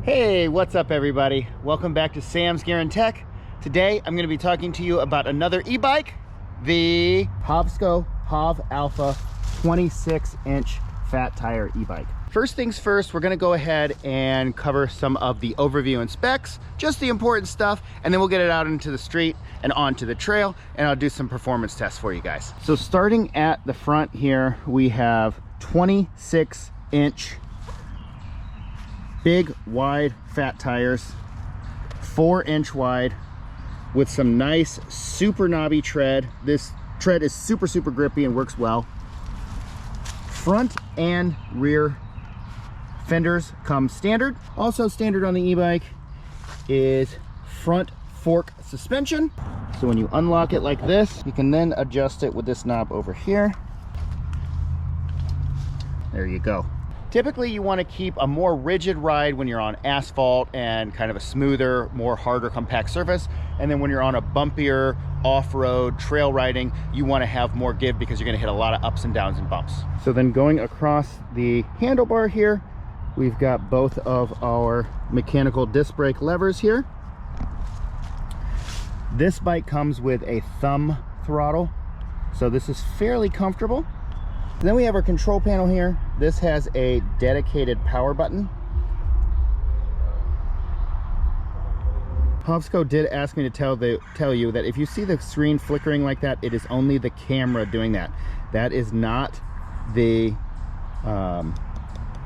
Hey, what's up everybody? Welcome back to Sam's Gear and Tech. Today I'm going to be talking to you about another e-bike, the Hovsco HOVALPHA 26-inch fat tire e-bike. First things first, we're going to go ahead and cover some of the overview and specs, just the important stuff, and then we'll get it out into the street and onto the trail, and I'll do some performance tests for you guys. So starting at the front here, we have 26-inch big wide fat tires, 4-inch wide, with some nice super knobby tread. This tread is super grippy and works well. Front and rear fenders come standard. Also standard on the e-bike is front fork suspension. So when you unlock it like this, you can then adjust it with this knob over here. There you go. Typically you want to keep a more rigid ride when you're on asphalt and kind of a smoother, more harder compact surface. And then when you're on a bumpier off-road trail riding, you want to have more give because you're going to hit a lot of ups and downs and bumps. So then going across the handlebar here, we've got both of our mechanical disc brake levers here. This bike comes with a thumb throttle, so this is fairly comfortable. And then we have our control panel here. This has a dedicated power button. Hovsco did ask me to tell you that if you see the screen flickering like that, it is only the camera doing that. That is not the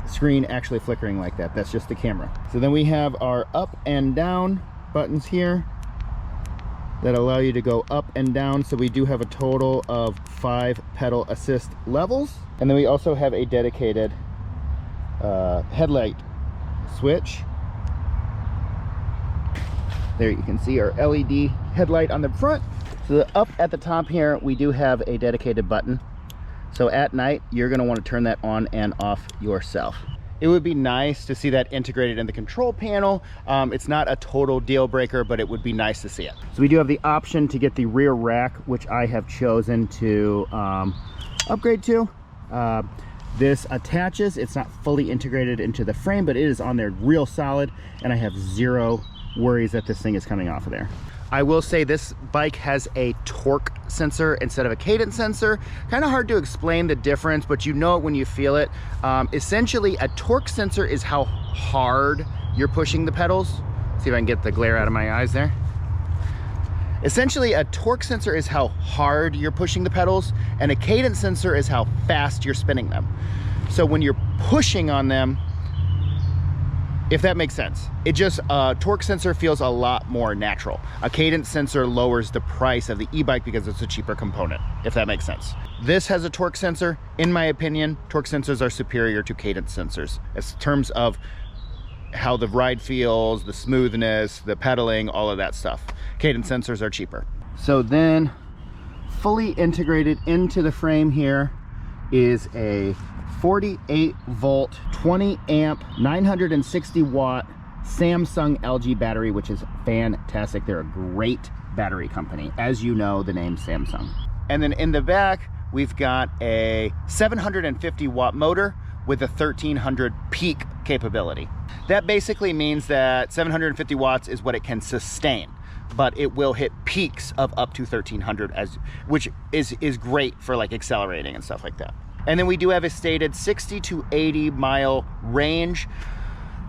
screen actually flickering like that. That's just the camera. So then we have our up and down buttons here that allow you to go up and down. So we do have a total of 5 pedal assist levels. And then we also have a dedicated headlight switch. There you can see our LED headlight on the front. So up at the top here, we do have a dedicated button. So at night, you're gonna wanna turn that on and off yourself. It would be nice to see that integrated in the control panel. It's not a total deal breaker, but it would be nice to see it. So we do have the option to get the rear rack, which I have chosen to upgrade to. This attaches. It's not fully integrated into the frame, but it is on there real solid, and I have zero worries that this thing is coming off of there. I will say this bike has a torque sensor instead of a cadence sensor. Kind of hard to explain the difference, but you know it when you feel it. Essentially, a torque sensor is how hard you're pushing the pedals. See if I can get the glare out of my eyes there. Essentially, a torque sensor is how hard you're pushing the pedals, and a cadence sensor is how fast you're spinning them. So when you're pushing on them, if that makes sense, it just, torque sensor feels a lot more natural. A cadence sensor lowers the price of the e-bike because it's a cheaper component, if that makes sense. This has a torque sensor. In my opinion, torque sensors are superior to cadence sensors in terms of how the ride feels, the smoothness, the pedaling, all of that stuff. Cadence sensors are cheaper. So then fully integrated into the frame here is a 48 volt, 20 amp, 960 watt Samsung LG battery, which is fantastic. They're a great battery company. As you know, the name Samsung. And then in the back, we've got a 750 watt motor with a 1300 peak capability. That basically means that 750 watts is what it can sustain, but it will hit peaks of up to 1300, which is great for like accelerating and stuff like that. And then we do have a stated 60 to 80 mile range.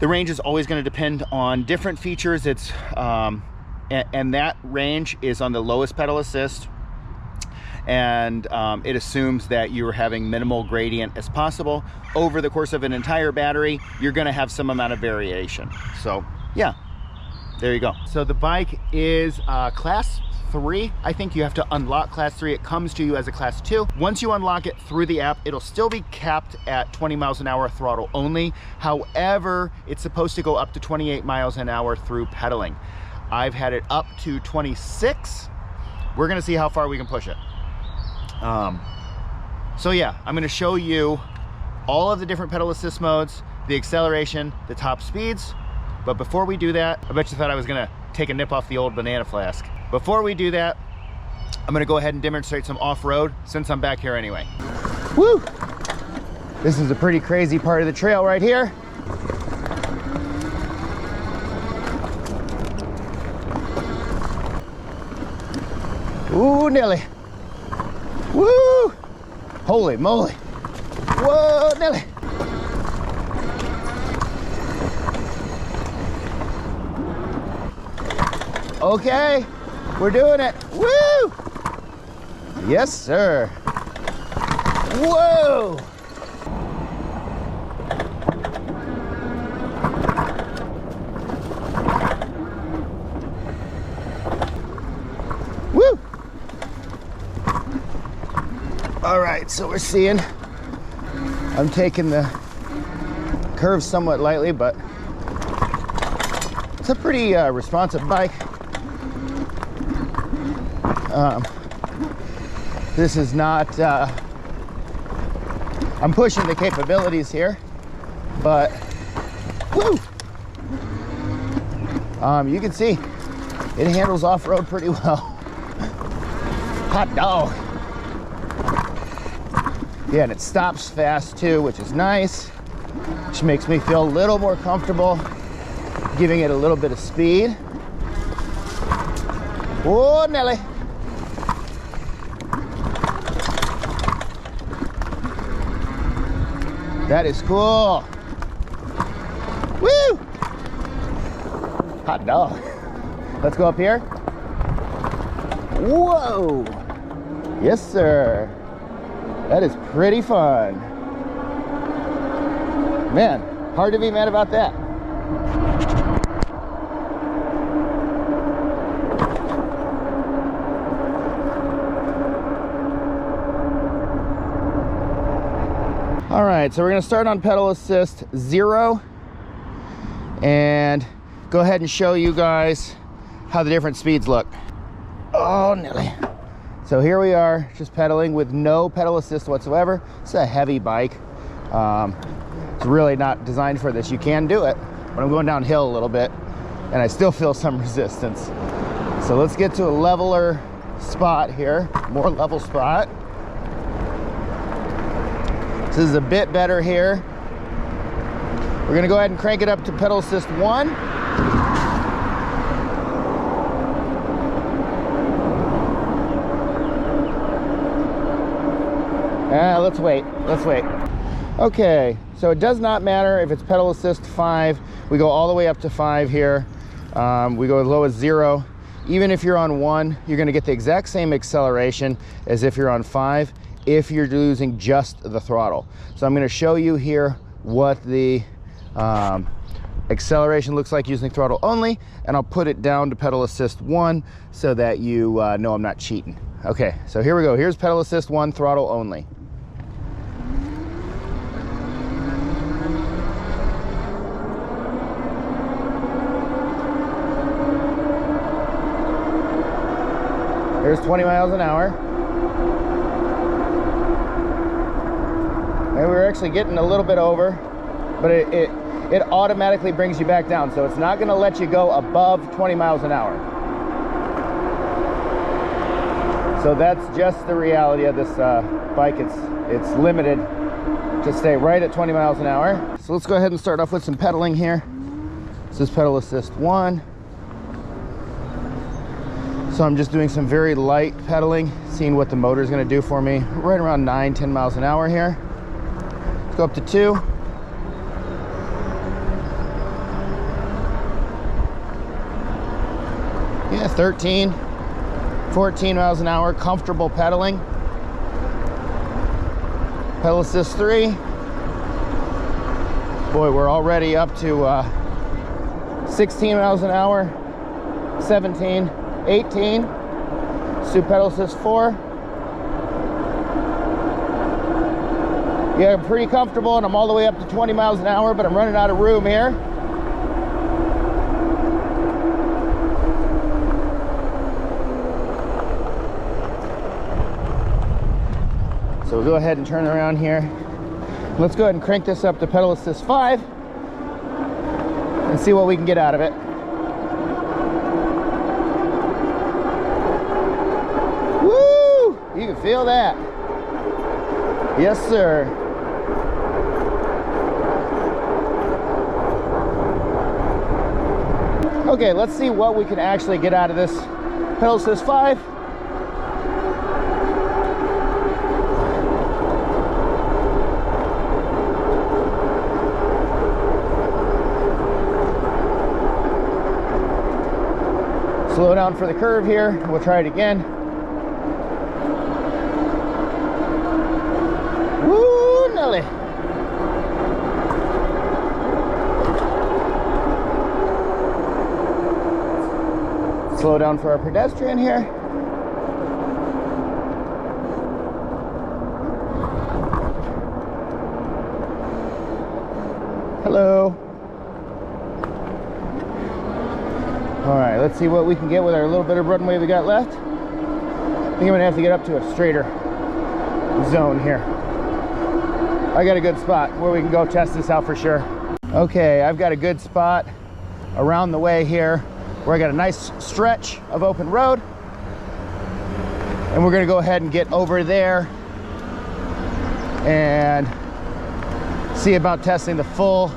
The range is always going to depend on different features. It's and that range is on the lowest pedal assist, and it assumes that you're having minimal gradient as possible. Over the course of an entire battery, you're going to have some amount of variation. So yeah, there you go. So the bike is class 3. I think you have to unlock class 3. It comes to you as a class 2. Once you unlock it through the app, it'll still be capped at 20 miles an hour throttle only. However, it's supposed to go up to 28 miles an hour through pedaling. I've had it up to 26. We're gonna see how far we can push it. So yeah, I'm gonna show you all of the different pedal assist modes, the acceleration, the top speeds. But before we do that, I bet you thought I was gonna take a nip off the old banana flask. Before we do that, I'm gonna go ahead and demonstrate some off-road since I'm back here anyway. Woo! This is a pretty crazy part of the trail right here. Ooh, Nelly. Woo! Holy moly. Whoa, Nelly. Okay, we're doing it. Woo! Yes, sir. Whoa! Woo! All right, so we're seeing, I'm taking the curve somewhat lightly, but it's a pretty responsive bike. This is not, I'm pushing the capabilities here, but woo! You can see it handles off-road pretty well. Hot dog. Yeah, and it stops fast too, which is nice, which makes me feel a little more comfortable giving it a little bit of speed. Whoa, Nelly. That is cool. Woo! Hot dog. Let's go up here. Whoa! Yes, sir. That is pretty fun. Man, hard to be mad about that. All right, so we're gonna start on pedal assist 0 and go ahead and show you guys how the different speeds look. Oh, Nelly. So here we are, just pedaling with no pedal assist whatsoever. It's a heavy bike. It's really not designed for this. You can do it, but I'm going downhill a little bit and I still feel some resistance. So let's get to a leveler spot here, more level spot. This is a bit better here. We're gonna go ahead and crank it up to pedal assist 1. Let's wait. Okay, so it does not matter if it's pedal assist 5. We go all the way up to 5 here. We go as low as 0. Even if you're on 1, you're gonna get the exact same acceleration as if you're on 5. If you're using just the throttle. So I'm going to show you here what the acceleration looks like using throttle only, and I'll put it down to pedal assist 1 so that you know I'm not cheating. Okay, so here we go. Here's pedal assist 1, throttle only. Here's 20 miles an hour. And we're actually getting a little bit over, but it automatically brings you back down. So it's not gonna let you go above 20 miles an hour. So that's just the reality of this bike. It's limited to stay right at 20 miles an hour. So let's go ahead and start off with some pedaling here. This is pedal assist 1. So I'm just doing some very light pedaling, seeing what the motor is gonna do for me. Right around 9-10 miles an hour here. Go up to 2. Yeah, 13, 14 miles an hour, comfortable pedaling. Pedal assist 3. Boy, we're already up to 16 miles an hour, 17, 18. Let's do pedal assist 4. Yeah, I'm pretty comfortable and I'm all the way up to 20 miles an hour, but I'm running out of room here. So we'll go ahead and turn around here. Let's go ahead and crank this up to pedal assist 5 and see what we can get out of it. Woo! You can feel that. Yes, sir. Okay, let's see what we can actually get out of this pedal assist 5. Slow down for the curve here. We'll try it again. Woo, Nelly. Slow down for our pedestrian here. Hello. All right, let's see what we can get with our little bit of runway we got left. I think I'm gonna have to get up to a straighter zone here. I got a good spot where we can go test this out for sure. Okay, I've got a good spot around the way here where I got a nice stretch of open road. And we're gonna go ahead and get over there and see about testing the full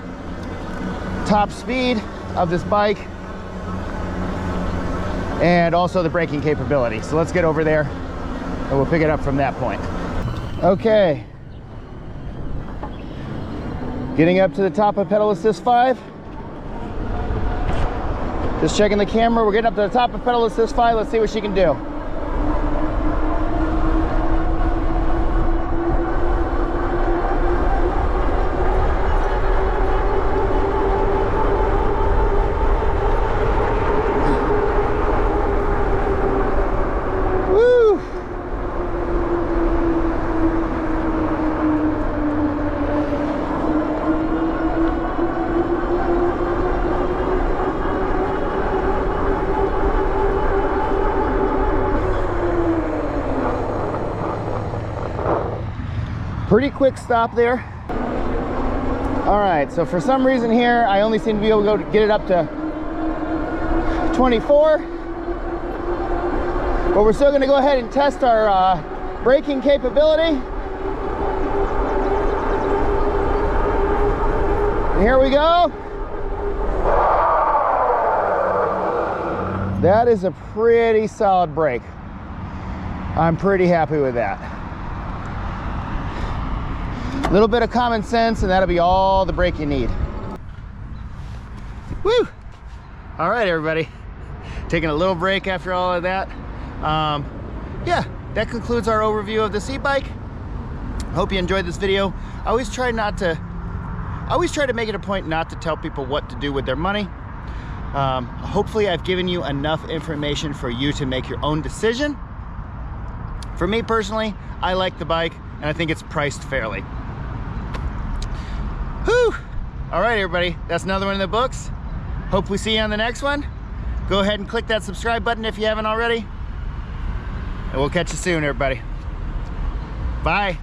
top speed of this bike and also the braking capability. So let's get over there and we'll pick it up from that point. Okay, getting up to the top of pedal assist 5. Just checking the camera. We're getting up to the top of pedal assist 5. Let's see what she can do. Pretty quick stop there. All right, so for some reason here, I only seem to be able to get it up to 24. But we're still gonna go ahead and test our braking capability. And here we go. That is a pretty solid brake. I'm pretty happy with that. A little bit of common sense and that'll be all the brake you need. Woo! All right, everybody. Taking a little break after all of that. Yeah, that concludes our overview of this e-bike. Hope you enjoyed this video. I always try to make it a point not to tell people what to do with their money. Hopefully I've given you enough information for you to make your own decision. For me personally, I like the bike and I think it's priced fairly. Whew! All right, everybody, that's another one in the books. Hope we see you on the next one. Go ahead and click that subscribe button if you haven't already. And we'll catch you soon, everybody. Bye.